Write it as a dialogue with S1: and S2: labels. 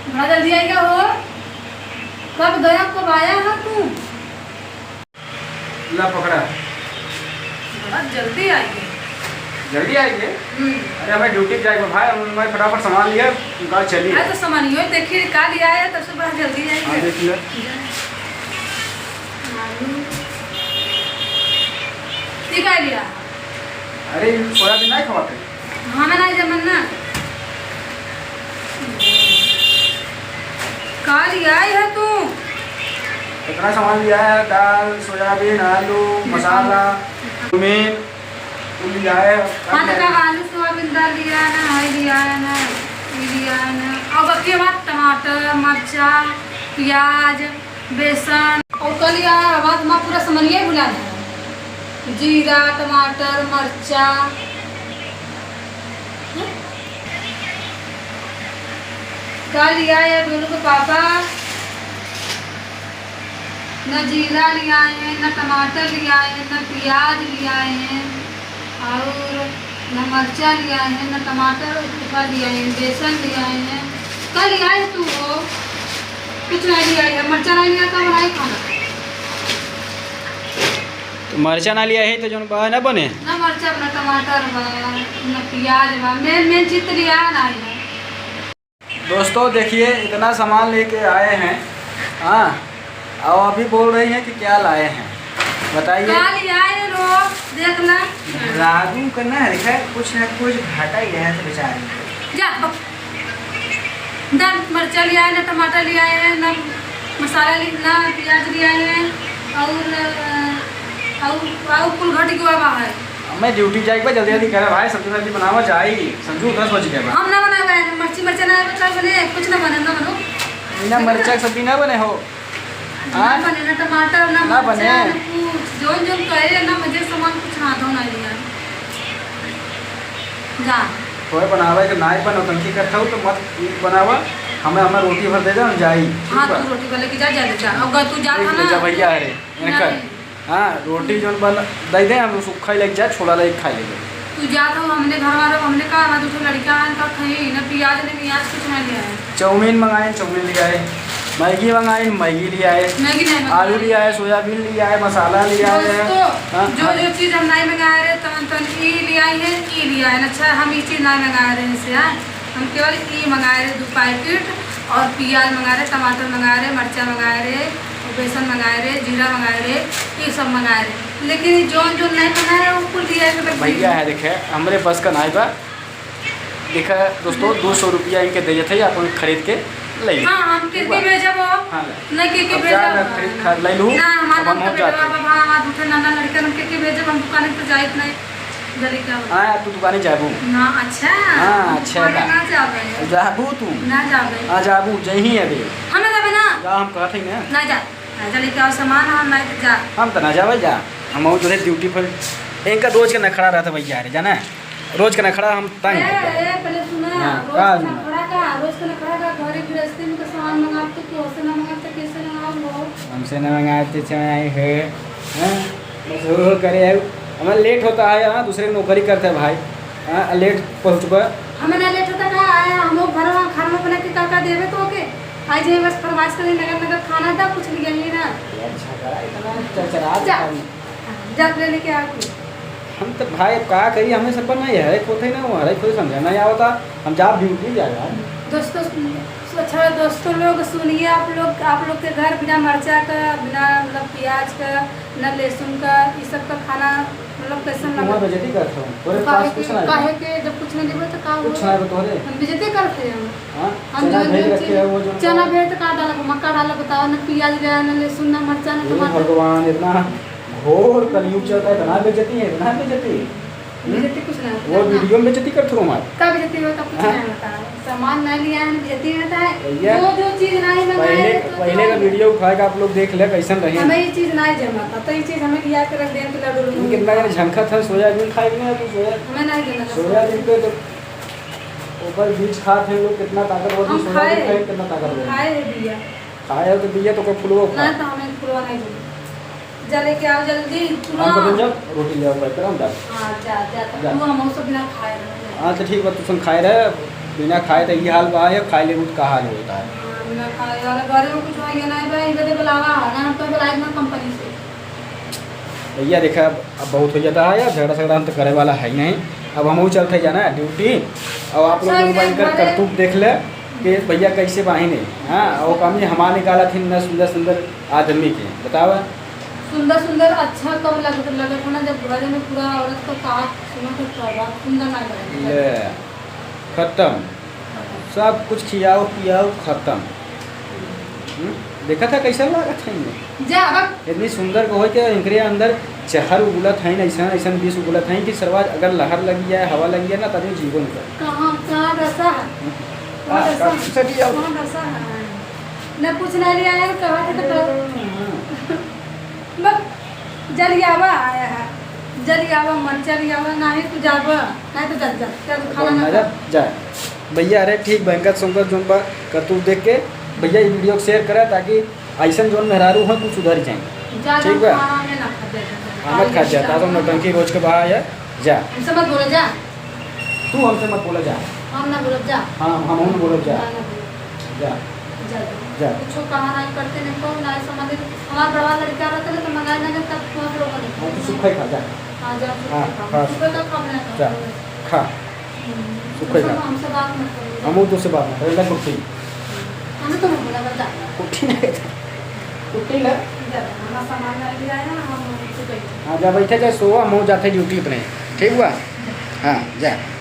S1: बड़ा जल्दी आएगा हो। कब गया कब आया है तू?
S2: ला पकड़ा।
S1: बड़ा जल्दी आएंगे।
S2: जल्दी आएंगे? अरे हमें ड्यूटी पे जाएगा भाई, मैं फटाफट सामान लिया कल चलिए।
S1: अरे तो सामान यो देखिए का लिया है तब से बड़ा जल्दी आएंगे।
S2: हाँ देखिए।
S1: ठीक है लिया।
S2: अरे सोयाबीन नहीं खवाते?
S1: हाँ मैं नहीं जमन ना। का लिया है तू?
S2: इतना सामान लिया है, दाल, सोयाबीन, आलू, मसाला, जमीन लिया है।
S1: हाँ तो का आलू सोयाबीन दाल लिया है ना, हरी लिया है ना, ये लिया है ना। और बाकी बात टमाटर, मिर्चा, प्याज, बेसन और कल लिया है। बाद में पूरा सामान ये भुला है। जीरा, टमाटर, मिर्चा, का लिया है दोनों के पापा। न जीरा लिया है, न टमाटर लिया है, न प्याज लिया है और न मिर्चा लिया है, न टमाटर का लिया है, बेसन लिया है। क्या लिया है तू? हो कुछ नहीं लिया है। मिर्चा नहीं लिया तो बनाए खाना।
S2: तो मिर्चा ना लिया है तो जो ना बने
S1: न मिर्चा न टमाटर बा न प्याज बा। मेन चीज लिया है ना है।
S2: दोस्तों देखिए इतना सामान लेके आए हैं। हाँ और अभी बोल रही हैं कि क्या लाए हैं, बताइए।
S1: क्या लिया है रो देख ला।
S2: राजू करना है, देखा कुछ ना कुछ घाटा ही है तो बेचारी।
S1: जा न मिर्चा लिया है, न टमाटर लिया है, न मसाला ना प्याज लिया है और कुल घट गया है।
S2: मैं ड्यूटी जाएगा जल्दी जल्दी कह रहा भाई, सब्जी सब्जी बनावा जाई समझू 10 बज गए।
S1: हम ना बनावे मिर्चा ना बने, कुछ ना बने ना बनो।
S2: बिना मिर्चा की सब्जी ना बने हो।
S1: ना बने ना टमाटर ना
S2: बने
S1: जोन जोन कहे ना मुझे सामान कुछ हाथ होना लिया जा।
S2: कोई बनावा कि नाई बनो तंकी करता हूँ तो मत बनावा। हमें रोटी भर दे दो जाई।
S1: हाँ तू रोटी वाले की जा जा। अगर तू जा था ना
S2: भैया अरे इनकर हाँ रोटी जो बन दे दे हम उसको खाई लग जाए, छोला लग खाई लेंगे।
S1: तू जा था हमने घर वालों हमने कहा हमारे दूसरे लड़का का खाई ना प्याज ने प्याज कुछ नहीं लिया है।
S2: चाउमीन मंगाए, चाउमीन लिया है। मैगी मंगाई, मैगी लिया है।
S1: मैगी नहीं
S2: आलू लिया है, सोयाबीन लिया है, मसाला लिया है।
S1: जो जो चीज़ हम नहीं मंगाए रहे तो ई लिया है, ई लिया है। अच्छा हम ये चीज़ नहीं मंगाए रहे इससे। हम केवल ई मंगाए रहे 2 पैकेट और प्याज मंगाए रहे, टमाटर मंगाए रहे, मिर्चा मंगाए रहे, बेसन मंगाए रहे, जीरा मंगाए रहे, ये सब मंगाए रहे। लेकिन जो जो नहीं मंगाए रहे वो कुल दिया है
S2: भैया है। देखे हमारे बस का नहीं बा। देखा दोस्तों 200 रुपया इनके दे थे, आप खरीद के ले।
S1: हाँ हम किसके भेजब हो?
S2: हाँ
S1: नहीं के भेजब
S2: खरीद ले लूँ।
S1: ना हमारा हम भेजब बाबा हमारा दूसरे नाना लड़का हम के भेजब। हम दुकान पे जाइत नहीं जल्दी क्या।
S2: हाँ तू दुकाने जाबू
S1: ना। अच्छा
S2: हाँ अच्छा
S1: ना जाबे
S2: जाबू तू
S1: ना जाबे।
S2: हाँ जाबू जही अभी
S1: हम ना जाबे ना
S2: जा हम कहते हैं
S1: ना जा जल्दी क्या सामान हम नहीं जा।
S2: हम तो ना जावे जा। हम जो है ड्यूटी पर इनका रोज का नखड़ा रहता भैया अरे जाना रोज का नखड़ा हम तंग
S1: पहले सुना रोज का नखड़ा का रोज का नखड़ा का घरे गृहस्थी में का सामान मंगाते तो कैसे ना मंगाते कैसे ना मंगाओ
S2: हमसे न मंगाते चाहे है बस हो करे हमें लेट होता है। हाँ दूसरे की नौकरी करते हैं भाई। हाँ लेट पहुँचबा
S1: हमें ना लेट होता का हम लोग घर में खाना बना के का देवे तो के आज ये बस फरमाइश कर नगर नगर खाना था कुछ नहीं गई ना।
S2: अच्छा चला
S1: जा ले लेके आ।
S2: हम तो भाई अब क्या करिए, हमें सब नहीं है कोई ना हमारे कोई समझा नहीं आवता। हम जब ड्यूटी जाएगा
S1: दोस्तों अच्छा दोस्तों लोग सुनिए आप लोग के घर बिना मिर्चा का बिना मतलब प्याज का न लहसुन का ये सब का खाना मतलब कैसा लगा?
S2: बेइज्जती करते हो तोरे पास कुछ नहीं
S1: काहे के जब कुछ नहीं देबो तो का
S2: कुछ नहीं बतोरे
S1: हम बेइज्जती करते हैं।
S2: हां
S1: हम
S2: चना भेज रखे है वो जो
S1: चना भेज तो का डाला मक्का डाला बताओ न प्याज डाला न लहसुन न मिर्चा न टमाटर।
S2: भगवान इतना घोर कलयुग चलता है, इतना बेइज्जती है इतना बेइज्जती।
S1: बेइज्जती कुछ नहीं
S2: वो वीडियो में बेइज्जती करते हो हमारे
S1: का बेइज्जती होता कुछ नहीं होता है। सामान नहीं लिया है बेइज्जती होता है। जो चीज नहीं मंगाए
S2: पहले का वीडियो उठा के आप लोग देख ले कैसन रहे।
S1: हमें ये चीज नहीं जमा था तो ये चीज हमें लिया के रख दें तो लड्डू
S2: कितना झंखा था सोयाबीन खाए कि नहीं सोया
S1: हमें नहीं देना
S2: सोयाबीन पे तो ऊपर बीज खाते हैं लोग कितना ताकतवर
S1: हम
S2: सोयाबीन खाए कितना ताकतवर
S1: खाए दिया
S2: खाए तो दिया तो कोई फुलवा
S1: ना तो हमें फुलवा नहीं देना। जा लेके आओ जल्दी
S2: हम तो जब रोटी ले आओ बैठ कर हम जा।
S1: हां जा तू हम सब बिना खाए रहे।
S2: हां तो ठीक बात तू सुन खाए रहे बिना खाए तो ये हाल बा है, खाए ले का हाल होता है।
S1: बिना खाए वाला घर में कुछ है नहीं भाई, इधर बुलावा है ना, हम तो बुलाए ना कंपनी से।
S2: भैया देखा अब बहुत हो जाता है यार, झगड़ा झगड़ा हम तो करे वाला है ही नहीं। अब हम चलते जाना है ड्यूटी। अब आप लोग मोबाइल कर करतूत देख ले कि भैया कैसे बाहिने। हाँ, और कमी हमारा निकाला थी न सुंदर सुंदर आदमी के, बतावा।
S1: सुंदर सुंदर अच्छा कब लगत है ना, जब घर में पूरा औरत का काट सुनो तो सुंदर ना लगे।
S2: ले खत्म, सब कुछ खियाओ पियाओ खत्म। देखा था कैसा लगा था इन्हें,
S1: जा अब
S2: इतनी सुंदर को हो के इनके अंदर जहर उगलत है ना, ऐसा ऐसा विष उगलत है कि सरवाज अगर लहर लगी है, हवा लगी है ना, तभी जीवन कर
S1: कहाँ कहाँ रसा है, कहाँ रसा है न कुछ नहीं लिया है, कहाँ थे तो बस जलियावा आया है, जलियावा मन जलियावा नहीं तो जावा नहीं तो जा चल खाना ना खा।
S2: जाए भैया। अरे ठीक बैंकत संकट जोन बा करतूत देख के भैया ये वीडियो को शेयर करा ताकि ऐसा जोन मेहरारू हो कुछ सुधर जाए। ठीक बा, मत खा जाता तो नौटंकी रोज के बाहर है। जा
S1: हमसे मत बोलो, जा
S2: तू हमसे मत बोला, जा
S1: हम ना बोलो, जा
S2: हाँ हम बोलो, जा जा जा।
S1: कुछ कहा नहीं करते नहीं को ना समझ। हमारा बड़ा लड़का रहता है तो मंगाए ना तब फोन लोगों ने
S2: हाँ, तू सुखा खा जा।
S1: हां जा
S2: हाँ,
S1: खा सुबह का काम नहीं
S2: जा खा सुखा खा।
S1: हमसे बात मत करो,
S2: हम तो से बात ना कर कुट्टी
S1: हमें तो बोला बता
S2: कुट्टी नहीं कुट्टी ना।
S1: हमारा सामान ले लिया है हम उसे
S2: हाँ जा बैठे जा, सोवा हम जाते ड्यूटी अपने। ठीक हुआ, हाँ जा।